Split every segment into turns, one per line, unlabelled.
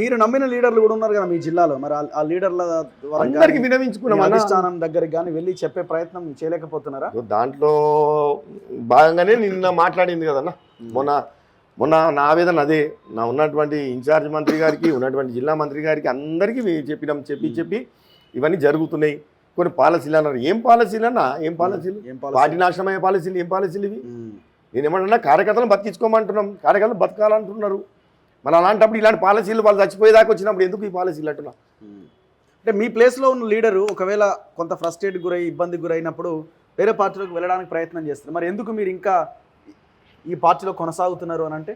మీరు నమ్మిన లీడర్లు కూడా ఉన్నారు కదా మీ జిల్లాలో, మరి ఆ లీడర్ల
అందరికి వినవించుకున్నాం,
అధిష్టానం దగ్గరికి కానీ వెళ్ళి చెప్పే ప్రయత్నం చేయలేకపోతున్నారా?
దాంట్లో భాగంగానే నిన్న మాట్లాడింది కదన్నా. మొన్న నా ఆవేదన అదే, నా ఉన్నటువంటి ఇన్ఛార్జ్ మంత్రి గారికి, ఉన్నటువంటి జిల్లా మంత్రి గారికి అందరికీ చెప్పినాం. చెప్పి ఇవన్నీ జరుగుతున్నాయి. కొన్ని పాలసీలు అన్నారు. ఏం పాలసీలు అన్నా? ఏం పాలసీలు? పార్టీ నాశనమయ్యే పాలసీలు. ఏం పాలసీలు ఇవి? నేనేమన్నా కార్యకర్తలను బతికించుకోమంటున్నాం, కార్యకర్తలు బతకాలంటున్నారు. మరి అలాంటప్పుడు ఇలాంటి పాలసీలు వాళ్ళు చచ్చిపోయేదాకా వచ్చినప్పుడు ఎందుకు ఈ పాలసీలు అంటున్నా?
అంటే మీ ప్లేస్లో ఉన్న లీడరు ఒకవేళ కొంత ఫ్రస్ట్రేట్ గురై ఇబ్బందికి గురైనప్పుడు వేరే పార్టీలోకి వెళ్ళడానికి ప్రయత్నం చేస్తారు. మరి ఎందుకు మీరు ఇంకా ఈ పార్టీలో కొనసాగుతున్నారు అని అంటే?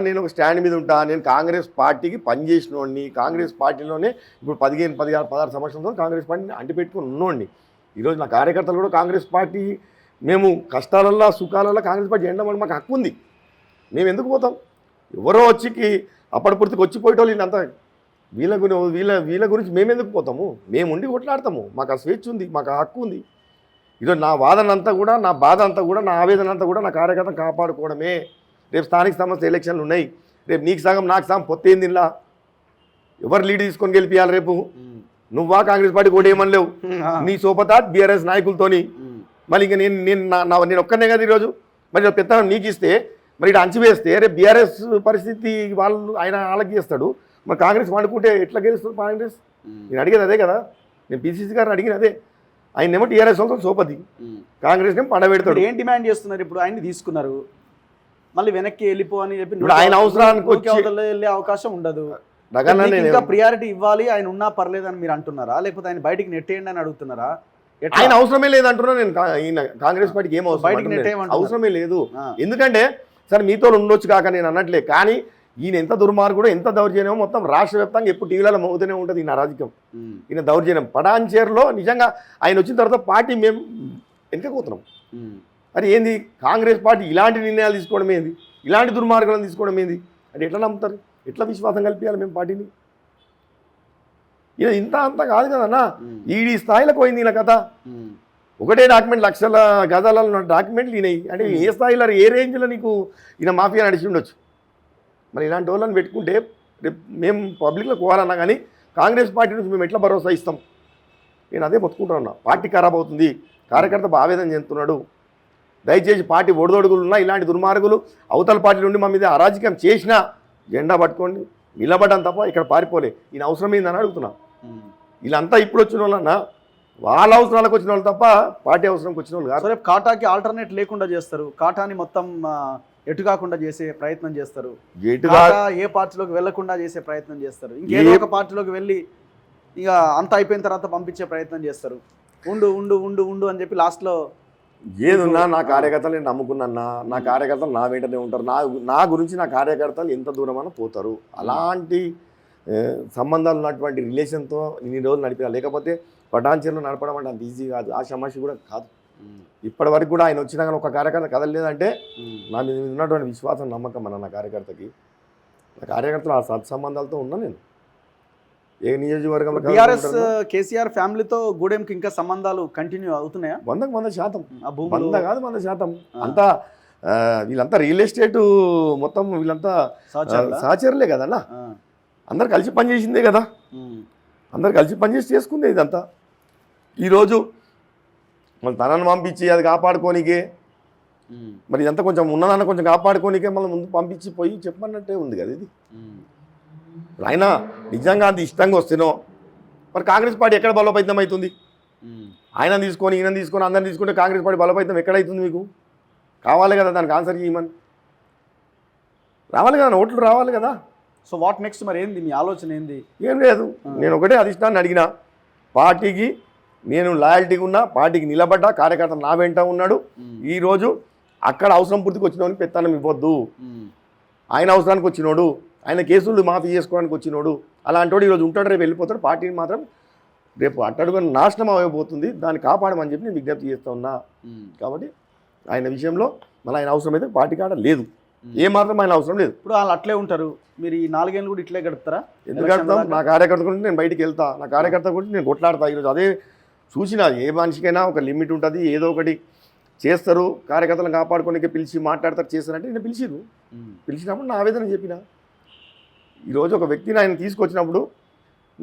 నేను ఒక స్టాండ్ మీద ఉంటా. నేను కాంగ్రెస్ పార్టీకి పనిచేసినోడిని. కాంగ్రెస్ పార్టీలోనే ఇప్పుడు 16 సంవత్సరాలతో కాంగ్రెస్ పార్టీని అంటిపెట్టుకుని ఉన్నోడిని. ఈరోజు నా కార్యకర్తలు కూడా కాంగ్రెస్ పార్టీ, మేము కష్టాలల్లో సుఖాలలో కాంగ్రెస్ పార్టీ ఎండమని మాకు హక్కు ఉంది. మేము ఎందుకు పోతాం? ఎవరో వచ్చి అప్పటి పూర్తికి వచ్చిపోయేటోళ్ళు అంతా వీళ్ళ గురించి మేము ఎందుకు పోతాము? మేము ఉండి కొట్లాడతాము. మాకు ఆ స్వేచ్ఛ ఉంది, మాకు ఆ హక్కు ఉంది. ఈరోజు నా వాదన అంతా కూడా, నా బాధ అంతా కూడా, నా ఆవేదన అంతా కూడా నా కార్యకర్తను కాపాడుకోవడమే. రేపు స్థానిక సంస్థ ఎలక్షన్లు ఉన్నాయి. రేపు నీకు సగం నాకు సగం పొత్తేంది. ఇలా ఎవరు లీడ్ తీసుకొని గెలిపియాలి? రేపు నువ్వా కాంగ్రెస్ పార్టీ కూడా ఏమని లేవు, నీ సోపతా బీఆర్ఎస్ నాయకులతోని. మళ్ళీ ఇంకా నేను ఒక్కనే కదా ఈరోజు. మరి పెత్తనం నీకు ఇస్తే, మరి ఇటు అంచివేస్తే రేపు బీఆర్ఎస్ పరిస్థితి ఆయన వాళ్ళకి చేస్తాడు. మరి కాంగ్రెస్ వండుకుంటే ఎట్లా గెలుస్తుంది కాంగ్రెస్? నేను అడిగేది అదే కదా. నేను పిసిసి గారిని అడిగిన అదే. ఆయన ఏమో టీఆర్ఎస్ వాళ్ళతో సోపతి, కాంగ్రెస్ ఏమో పండబెడతాడు.
ఏం డిమాండ్ చేస్తున్నారు ఇప్పుడు? ఆయన్ని తీసుకున్నారు, మళ్ళీ వెనక్కి వెళ్ళిపో అని చెప్పి
ఇప్పుడు ఆయన అవసరానికి
వెళ్ళే అవకాశం ఉండదు. ఇంకా ప్రియారిటీ ఇవ్వాలి, ఆయన ఉన్నా పర్లేదు అని మీరు అంటున్నారా? లేకపోతే ఆయన బయటికి నెట్టేయండి అని అడుగుతున్నారా?
ఆయన అవసరమే లేదంటున్నా నేను. కాంగ్రెస్ పార్టీకి ఏం అవసరం? అవసరమే లేదు. ఎందుకంటే సరే మీతో ఉండొచ్చు కాక నేను అన్నట్లే, కానీ ఈయన ఎంత దుర్మార్గుడో, ఎంత దౌర్జన్యమో మొత్తం రాష్ట్ర వ్యాప్తంగా ఎప్పుడు టీవీలలో మోగుతూనే ఉంటుంది ఈయన రాజకీయం, ఈయన దౌర్జన్యం. పటాన్చేరులో నిజంగా ఆయన వచ్చిన తర్వాత పార్టీ మేము వెనకపోతున్నాం. అది ఏంది? కాంగ్రెస్ పార్టీ ఇలాంటి నిర్ణయాలు తీసుకోవడం ఏంది? ఇలాంటి దుర్మార్గాలను తీసుకోవడం ఏంది? అంటే ఎట్లా నమ్ముతారు? ఎట్లా విశ్వాసం కల్పించాలి మేము పార్టీని? ఈయన ఇంత అంత కాదు కదన్నా. ఈడీ స్థాయిలకు పోయింది ఈయన కథ. ఒకటే డాక్యుమెంట్, లక్షల గజాలలో డాక్యుమెంట్లు ఈయనవి. అంటే ఏ స్థాయిలో, ఏ రేంజ్లో నీకు ఈయన మాఫియా నడిచి ఉండొచ్చు. మరి ఇలాంటి వాళ్ళని పెట్టుకుంటే రేపు మేము పబ్లిక్లో పోవాలన్నా కానీ కాంగ్రెస్ పార్టీ నుంచి మేము ఎట్లా భరోసా ఇస్తాం? నేను అదే మొత్తుకుంటున్నా. పార్టీ ఖరాబ్ అవుతుంది, కార్యకర్త ఆవేదన చెందుతున్నాడు. దయచేసి పార్టీ ఒడిదొడుగులున్నా ఇలాంటి దుర్మార్గులు అవతల పార్టీ నుండి మా మీద అరాజకం చేసినా జెండా పట్టుకోండి నిలబడ్డాను తప్ప ఇక్కడ పారిపోలే. ఈయన అవసరం ఏందని అడుగుతున్నా. వీళ్ళంతా ఇప్పుడు వచ్చిన వాళ్ళన్నా వాళ్ళ అవసరాలకు వచ్చిన వాళ్ళు తప్ప పార్టీ అవసరంకి వచ్చిన వాళ్ళు కాదు.
రేపు కాటాకి ఆల్టర్నేట్ లేకుండా చేస్తారు, కాటాని మొత్తం ఎటు కాకుండా చేసే ప్రయత్నం చేస్తారు, ఏ పార్టీలోకి వెళ్లకుండా చేసే ప్రయత్నం చేస్తారు, ఇంకేదో ఒక పార్టీలోకి వెళ్ళి ఇక అంత అయిపోయిన తర్వాత పంపించే ప్రయత్నం చేస్తారు. ఉండు ఉండు ఉండు ఉండు అని చెప్పి లాస్ట్లో
ఏదున్నా నా కార్యకర్తలు నేను నమ్ముకున్నా, నా కార్యకర్తలు నా వెంటనే ఉంటారు. నా గురించి నా కార్యకర్తలు ఎంత దూరమైనా పోతారు. అలాంటి సంబంధాలు ఉన్నటువంటి రిలేషన్తో ఇన్ని రోజులు నడిపా. లేకపోతే పటాన్చేరులో నడపడం అంటే అంత ఈజీ కాదు, ఆ సమస్య కూడా కాదు. ఇప్పటి వరకు కూడా ఆయన వచ్చినా కానీ ఒక కార్యకర్త కదలలేదంటే నా మీద ఉన్నటువంటి విశ్వాసం, నమ్మకం అన్న నా కార్యకర్తకి. నా కార్యకర్తలు ఆ సత్సంబంధాలతో ఉన్నా. నేను ఏ నియోజకవర్గంలో
టీఆర్ఎస్ కేసీఆర్ ఫ్యామిలీతో గూడెంకి ఇంకా సంబంధాలు కంటిన్యూ అవుతున్నాయా?
100% 100 కాదు 100%. అంతా వీళ్ళంతా రియల్ ఎస్టేట్ మొత్తం వీళ్ళంతా సహచరులే కదన్నా. అందరు కలిసి పనిచేసిందే కదా, అందరు కలిసి పనిచేసి చేసుకుందే ఇదంతా. ఈరోజు మళ్ళీ తనను పంపించి అది కాపాడుకోనికే, మరి ఇదంతా కొంచెం ఉన్నదాన్ని కొంచెం కాపాడుకోనికే మళ్ళీ ముందు పంపించి పోయి చెప్పమన్నట్టే ఉంది కదా ఇది. ఆయన నిజంగా అంత ఇష్టంగా వస్తేనో మరి కాంగ్రెస్ పార్టీ ఎక్కడ బలోపేతం అవుతుంది? ఆయన తీసుకొని ఈయన తీసుకొని అందరిని తీసుకుంటే కాంగ్రెస్ పార్టీ బలోపేతం ఎక్కడవుతుంది? మీకు కావాలి కదా దానికి ఆన్సర్ చేయమని. రావాలి కదా, ఓట్లు రావాలి కదా.
So what next? మరి ఏంది మీ ఆలోచన? ఏంది?
ఏం లేదు, నేను ఒకటే అధిష్టాన్ని అడిగిన, పార్టీకి నేను లాయల్టీగా ఉన్నా, పార్టీకి నిలబడ్డా, కార్యకర్త నా వెంట ఉన్నాడు. ఈరోజు అక్కడ అవసరం పూర్తికి వచ్చినోడికి పెత్తనం ఇవ్వద్దు. ఆయన అవసరానికి వచ్చినోడు, ఆయన కేసులు మాఫీ చేసుకోవడానికి వచ్చినోడు, అలాంటి ఈరోజు ఉంటాడు, రేపు వెళ్ళిపోతాడు. పార్టీని మాత్రం రేపు అట్టడుగా నాశనం అయిపోతుంది, దాన్ని కాపాడమని చెప్పి నేను విజ్ఞప్తి చేస్తూ ఉన్నా. కాబట్టి ఆయన విషయంలో మళ్ళీ ఆయన అవసరం అయితే పార్టీ కాడ లేదు, ఏమాత్రం ఆయన అవసరం లేదు.
ఇప్పుడు వాళ్ళు అట్లే ఉంటారు, మీరు ఈ 4 ఏళ్ళు కూడా ఇట్లే గడుపుతారా?
ఎందుకు గడుపుతాం? నా కార్యకర్త గురించి నేను బయటికి వెళ్తా, నా కార్యకర్త గురించి నేను కొట్లాడతా. ఈరోజు అదే చూసిన, ఏ మనిషికైనా ఒక లిమిట్ ఉంటుంది, ఏదో ఒకటి చేస్తారు, కార్యకర్తలను కాపాడుకోనికి పిలిచి మాట్లాడతారు, చేస్తారంటే నేను పిలిచిరు. పిలిచినప్పుడు నా ఆవేదన చెప్పిన, ఈరోజు ఒక వ్యక్తిని ఆయన తీసుకొచ్చినప్పుడు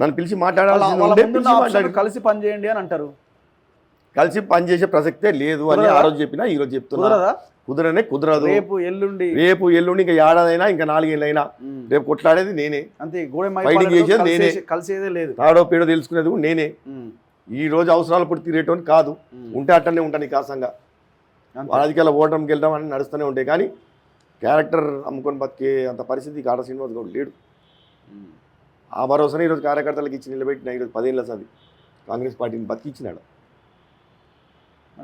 నన్ను పిలిచి
వాళ్ళ
మాట్లాడాల్సింది
వాళ్ళ
ఉంటే
ముందున్న
పిలిచి
ఆప్షన్
మాట్లాడి
కలిసి పని చేయండి అని అంటారు.
కలిసి పనిచేసే ప్రసక్తే లేదు అని
కుదరదా?
ఆ రోజు చెప్పినా ఈ రోజు చెప్తున్నా.
కుదరదా?
కుదరదు.
రేపు ఎల్లుండి
ఇంకా ఏడాదైనా ఇంకా 4 ఏళ్ళైనా రేపు కొట్లాడేది నేనే,
అంతే. గూడెం
ఫైటింగ్ చేసేది నేనే,
కలిసేదే లేదు.
తాడో పేడో తెలుసుకునేది కూడా నేనే. ఈ రోజు అవసరాలు పుట్టి తీరేటోని కాదు, ఉంటే అట్టనే ఉంటాను నికాసంగా. రాజకీయాల ఓటమికి వెళ్ళడం అని నడుస్తూనే ఉంటాయి. కానీ క్యారెక్టర్ అమ్ముకొని బతికే అంత పరిస్థితి కాటా శ్రీనివాస్ గౌడ్ లేడు. ఆ భరోసానే ఈరోజు కార్యకర్తలకు ఇచ్చి నిలబెట్టిన ఈరోజు 10 ఏళ్ళ సంది కాంగ్రెస్ పార్టీని బతికిచ్చినాడు.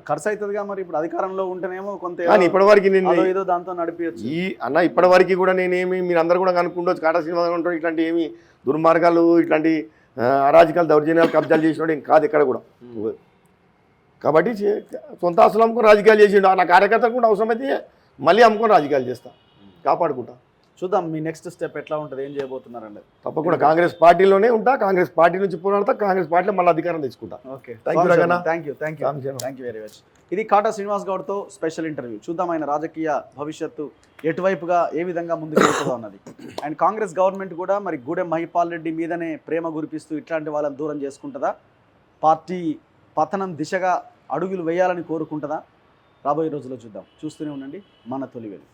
ఖర్చు అవుతుందిగా మరి. ఇప్పుడు అధికారంలో ఉంటేనేమో కొంత
కానీ ఇప్పటివరకు నేను
ఏదో దాంతో నడిపించచ్చు.
ఇప్పటివరకు కూడా నేనేమి మీరు అందరూ కూడా కనుక్కుండొచ్చు, కాటా శ్రీనివాస్ ఉంటాడు ఇట్లాంటి ఏమి దుర్మార్గాలు ఇట్లాంటి అరాజకాలు దౌర్జన్యాలు కబ్జాలు చేసినాడు ఏం కాదు ఎక్కడ కూడా. కాబట్టి సొంత ఆస్తులు అమ్ముకొని రాజకీయాలు చేసిండు. నా కార్యకర్తలు కూడా అవసరమైతే మళ్ళీ అమ్ముకొని రాజకీయాలు చేస్తా, కాపాడుకుంటా.
చూద్దాం మీ నెక్స్ట్ స్టెప్ ఎట్లా ఉంటుంది, ఏం చేయబోతున్నారండి.
తప్పకుండా కాంగ్రెస్ పార్టీలోనే ఉంటా, కాంగ్రెస్ పార్టీ నుంచి పోరాడతా, కాంగ్రెస్ పార్టీలో మళ్ళీ అధికారం తెచ్చుకుంటా.
Okay, thank you very much. ఇది కాటా శ్రీనివాస్ గౌడ్తో స్పెషల్ ఇంటర్వ్యూ. చూద్దాం ఆయన రాజకీయ భవిష్యత్తు ఎటువైపుగా ఏ విధంగా ముందుకు వెళ్తుందో అన్నది. అండ్ కాంగ్రెస్ గవర్నమెంట్ కూడా మరి గూడెం మహిపాల్ రెడ్డి మీదనే ప్రేమ గురిపిస్తూ ఇట్లాంటి వాళ్ళని దూరం చేసుకుంటుందా, పార్టీ పతనం దిశగా అడుగులు వేయాలని కోరుకుంటుందా, రాబోయే రోజుల్లో చూద్దాం. చూస్తూనే ఉండండి మన తొలి వెలుగు.